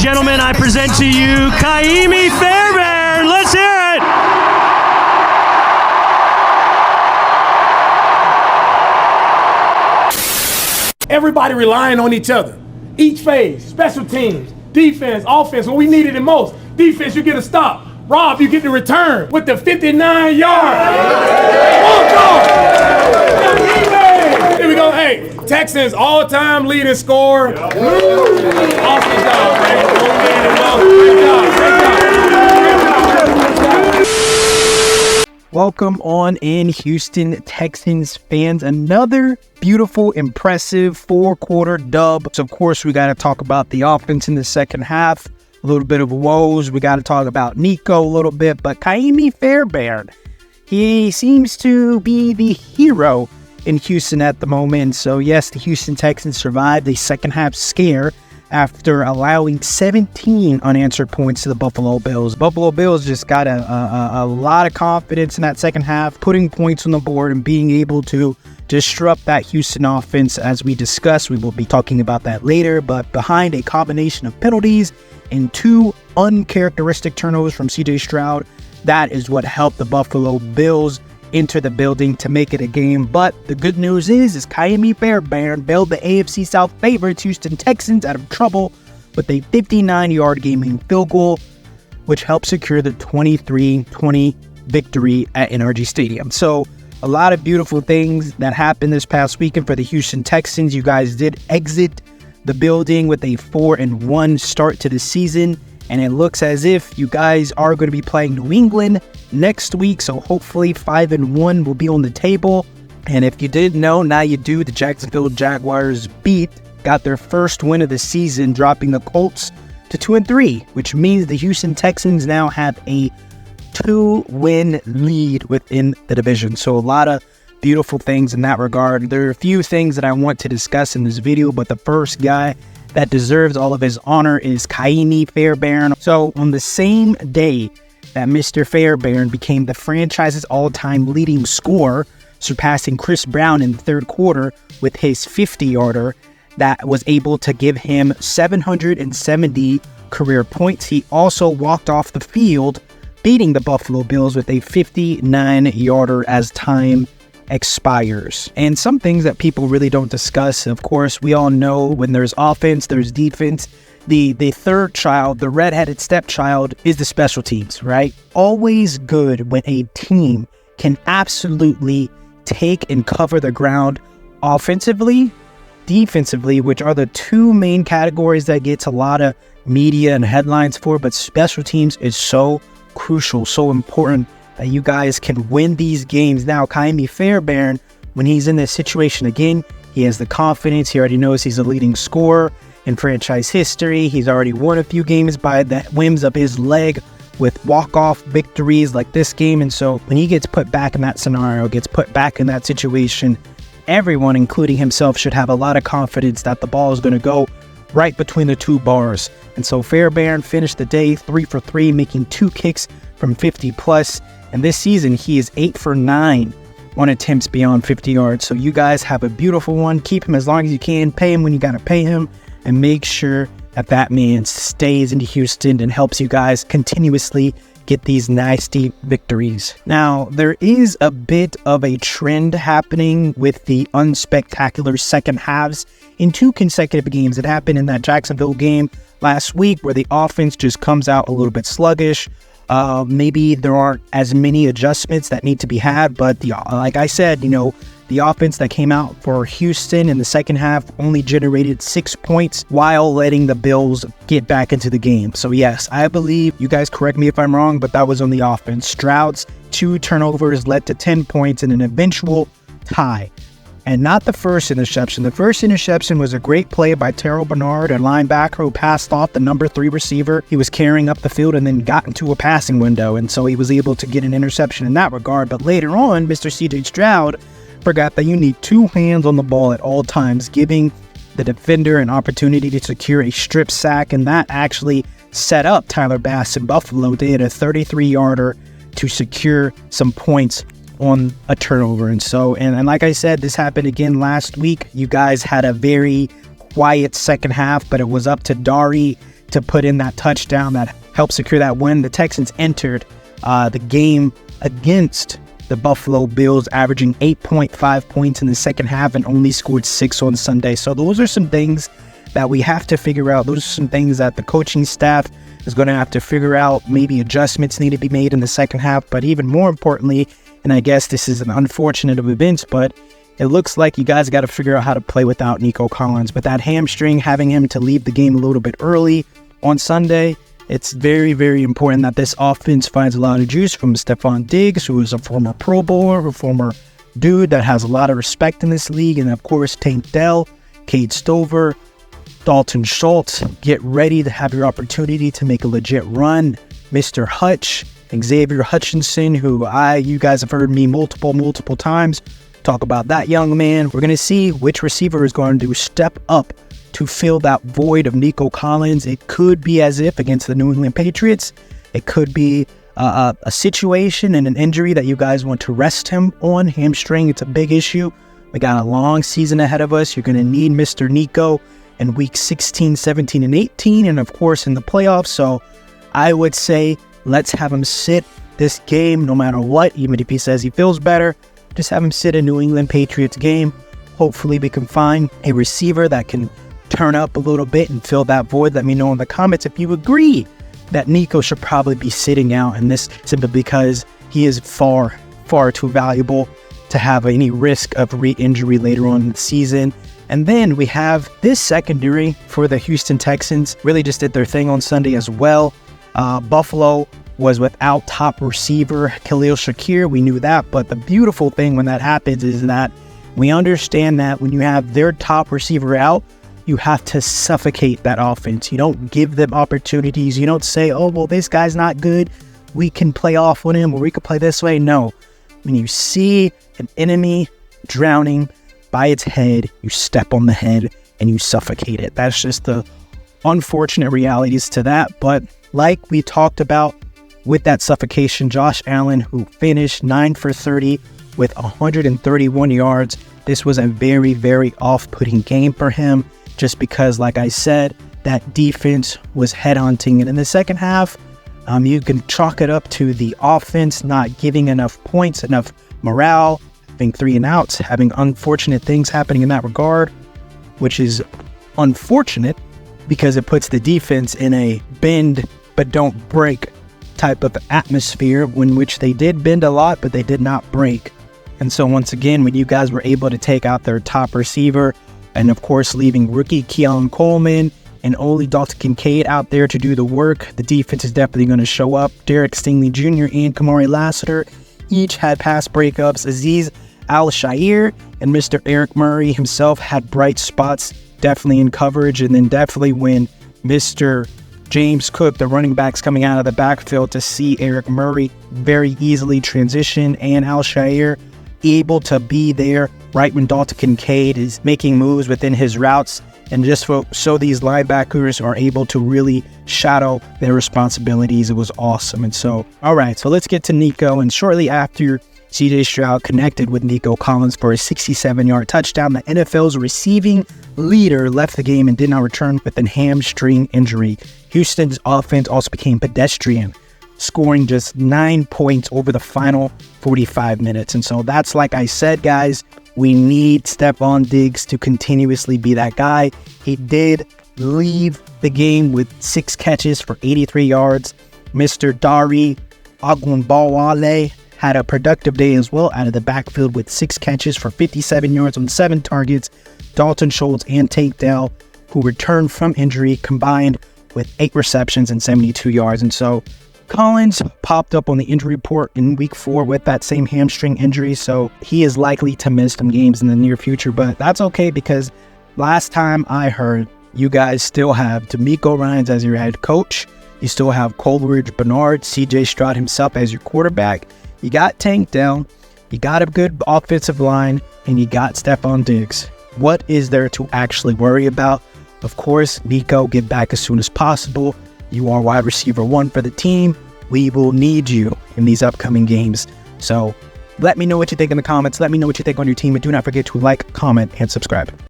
gentlemen, I present to you Kaimi Fairbairn. Let's hear it. Everybody relying on each other. Each phase, special teams, defense, offense, when we needed it most. Defense, you get a stop. Rob, you get the return with the 59-yard. Here we go. Hey, Texans all-time leading scorer. Awesome job, man. Great job. Welcome on in, Houston Texans fans. Another beautiful, impressive four-quarter dub. So, of course, we got to talk about the offense in the second half. A little bit of woes. We got to talk about Nico a little bit. But Kaimi Fairbairn, he seems to be the hero in Houston at the moment. So, yes, the Houston Texans survived a second-half scare after allowing 17 unanswered points to the Buffalo Bills. Buffalo Bills just got a lot of confidence in that second half, putting points on the board and being able to disrupt that Houston offense. As we discussed, we will be talking about that later, but behind a combination of penalties and two uncharacteristic turnovers from CJ Stroud, that is what helped the Buffalo Bills enter the building to make it a game. But the good news is Kaimi Fairbairn bailed the AFC South favorites Houston Texans out of trouble with a 59-yard game-winning field goal, which helped secure the 23-20 victory at NRG Stadium. So a lot of beautiful things that happened this past weekend for the Houston Texans. You guys did exit the building with a 4-1 start to the season, and it looks as if you guys are going to be playing New England next week, so hopefully 5-1 will be on the table. And if you didn't know, now you do. The Jacksonville Jaguars got their first win of the season, dropping the Colts to 2-3, which means the Houston Texans now have a 2-win lead within the division. So a lot of beautiful things in that regard. There are a few things that I want to discuss in this video, but the first guy that deserves all of his honor is Kaimi Fairbairn. So on the same day that Mr. Fairbairn became the franchise's all-time leading scorer, surpassing Chris Brown in the third quarter with his 50-yarder that was able to give him 770 career points. He also walked off the field, beating the Buffalo Bills with a 59-yarder as time expires. And some things that people really don't discuss, of course, we all know when there's offense, there's defense. The third child, the redheaded stepchild, is the special teams, right? Always good when a team can absolutely take and cover the ground offensively, defensively, which are the two main categories that gets a lot of media and headlines for, but special teams is so crucial, so important that you guys can win these games. Now, Kaimi Fairbairn, when he's in this situation again, he has the confidence. He already knows he's a leading scorer in franchise history. He's already won a few games by the whims of his leg with walk-off victories like this game. And so when he gets put back in that scenario, gets put back in that situation, everyone, including himself, should have a lot of confidence that the ball is going to go right between the two bars. And so Fairbairn finished the day 3 for 3, making 2 kicks from 50 plus. And this season, he is 8 for 9 on attempts beyond 50 yards. So you guys have a beautiful one. Keep him as long as you can. Pay him when you got to pay him. And make sure that that man stays in Houston and helps you guys continuously get these nasty victories. Now, there is a bit of a trend happening with the unspectacular second halves in 2 consecutive games. It happened in that Jacksonville game last week where the offense just comes out a little bit sluggish. Maybe there aren't as many adjustments that need to be had, but like I said, the offense that came out for Houston in the second half only generated 6 points while letting the Bills get back into the game. So yes, I believe, you guys correct me if I'm wrong, but that was on the offense. Stroud's 2 turnovers led to 10 points in an eventual tie. And not the first interception. The first interception was a great play by Terrell Bernard, a linebacker who passed off the number 3 receiver. He was carrying up the field and then got into a passing window, and so he was able to get an interception in that regard. But later on, Mr. CJ Stroud forgot that you need 2 hands on the ball at all times, giving the defender an opportunity to secure a strip sack, and that actually set up Tyler Bass in Buffalo. They had a 33-yarder to secure some points on a turnover. And so, and like I said, this happened again last week. You guys had a very quiet second half, but it was up to Dari to put in that touchdown that helped secure that win. The Texans entered the game against the Buffalo Bills, averaging 8.5 points in the second half and only scored 6 on Sunday. So those are some things that we have to figure out. Those are some things that the coaching staff is going to have to figure out. Maybe adjustments need to be made in the second half, but even more importantly, and I guess this is an unfortunate of events, but it looks like you guys got to figure out how to play without Nico Collins. With that hamstring, having him to leave the game a little bit early on Sunday, it's very, very important that this offense finds a lot of juice from Stephon Diggs, who is a former Pro Bowler, a former dude that has a lot of respect in this league, and of course, Tank Dell, Cade Stover, Dalton Schultz. Get ready to have your opportunity to make a legit run. Mr. Hutch, Xavier Hutchinson, who you guys have heard me multiple times talk about that young man. We're going to see which receiver is going to step up to fill that void of Nico Collins. It could be as if against the New England Patriots, it could be a situation and an injury that you guys want to rest him on. Hamstring, it's a big issue. We got a long season ahead of us. You're going to need Mr. Nico in week 16, 17, and 18, and of course in the playoffs. So I would say let's have him sit this game no matter what, even if he says he feels better. Just have him sit a New England Patriots game. Hopefully we can find a receiver that can turn up a little bit and fill that void. Let me know in the comments if you agree that Nico should probably be sitting out, and this simply because he is far too valuable to have any risk of re-injury later on in the season. And then we have this secondary for the Houston Texans. Really just did their thing on Sunday as well. Buffalo was without top receiver Khalil Shakir. We knew that, but the beautiful thing when that happens is that we understand that when you have their top receiver out, you have to suffocate that offense. You don't give them opportunities. You don't say, oh, well, this guy's not good, we can play off on him, or we could play this way. No. When you see an enemy drowning by its head, you step on the head and you suffocate it. That's just the unfortunate realities to that. But like we talked about with that suffocation, Josh Allen, who finished 9 for 30 with 131 yards. This was a very, very off-putting game for him, just because, like I said, that defense was headhunting. And in the second half, you can chalk it up to the offense not giving enough points, enough morale, having 3 and outs, having unfortunate things happening in that regard, which is unfortunate because it puts the defense in a bend but don't break type of atmosphere, in which they did bend a lot, but they did not break. And so once again, when you guys were able to take out their top receiver, and of course leaving rookie Keon Coleman and only Dalton Kincaid out there to do the work, the defense is definitely going to show up. Derek Stingley Jr. and Kamari Lassiter each had pass breakups. Azeez Al-Shaair and Mr. Eric Murray himself had bright spots, definitely in coverage. And then definitely when Mr. James Cook, the running backs coming out of the backfield, to see Eric Murray very easily transition and Al-Shaair able to be there right when Dalton Kincaid is making moves within his routes, and just so these linebackers are able to really shadow their responsibilities. It was awesome. And so, all right, so let's get to Nico. And shortly after, CJ Stroud connected with Nico Collins for a 67-yard touchdown. The NFL's receiving leader left the game and did not return with a hamstring injury. Houston's offense also became pedestrian, scoring just 9 points over the final 45 minutes. And so that's, like I said, guys, we need Stephon Diggs to continuously be that guy. He did leave the game with 6 catches for 83 yards. Mr. Dari Ogunbowale had a productive day as well out of the backfield with 6 catches for 57 yards on 7 targets. Dalton Schultz and Tank Dell, who returned from injury, combined with 8 receptions and 72 yards. And so Collins popped up on the injury report in week 4 with that same hamstring injury, so he is likely to miss some games in the near future, but that's okay because last time I heard, you guys still have D'Amico Ryans as your head coach. You still have Coleridge Bernard, CJ Stroud himself as your quarterback. You got Tank Dell, you got a good offensive line, and you got Stephon Diggs. What is there to actually worry about? Of course, Nico, get back as soon as possible. You are wide receiver 1 for the team. We will need you in these upcoming games. So let me know what you think in the comments. Let me know what you think on your team. And do not forget to like, comment, and subscribe.